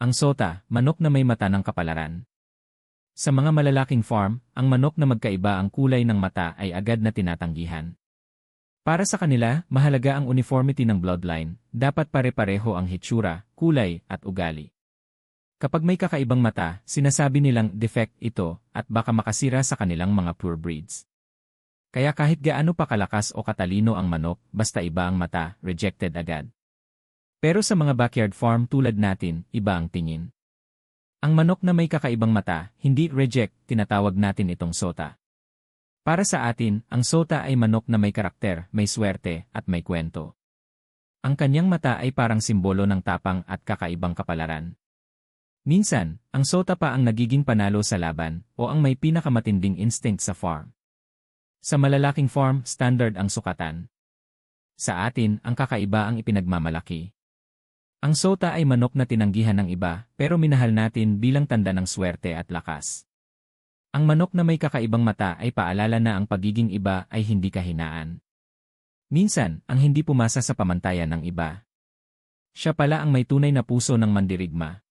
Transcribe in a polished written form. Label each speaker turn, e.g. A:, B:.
A: Ang sota, manok na may mata ng kapalaran. Sa mga malalaking farm, ang manok na magkaiba ang kulay ng mata ay agad na tinatanggihan. Para sa kanila, mahalaga ang uniformity ng bloodline, dapat pare-pareho ang hitsura, kulay, at ugali. Kapag may kakaibang mata, sinasabi nilang defect ito at baka makasira sa kanilang mga pure breeds. Kaya kahit gaano pa kalakas o katalino ang manok, basta iba ang mata, rejected agad. Pero sa mga backyard farm tulad natin, iba ang tingin. Ang manok na may kakaibang mata, hindi reject, tinatawag natin itong sota. Para sa atin, ang sota ay manok na may karakter, may swerte, at may kwento. Ang kanyang mata ay parang simbolo ng tapang at kakaibang kapalaran. Minsan, ang sota pa ang nagiging panalo sa laban o ang may pinakamatinding instinct sa farm. Sa malalaking farm, standard ang sukatan. Sa atin, ang kakaiba ang ipinagmamalaki. Ang sota ay manok na tinanggihan ng iba, pero minahal natin bilang tanda ng swerte at lakas. Ang manok na may kakaibang mata ay paalala na ang pagiging iba ay hindi kahinaan. Minsan, ang hindi pumasa sa pamantayan ng iba. Siya pala ang may tunay na puso ng mandirigma.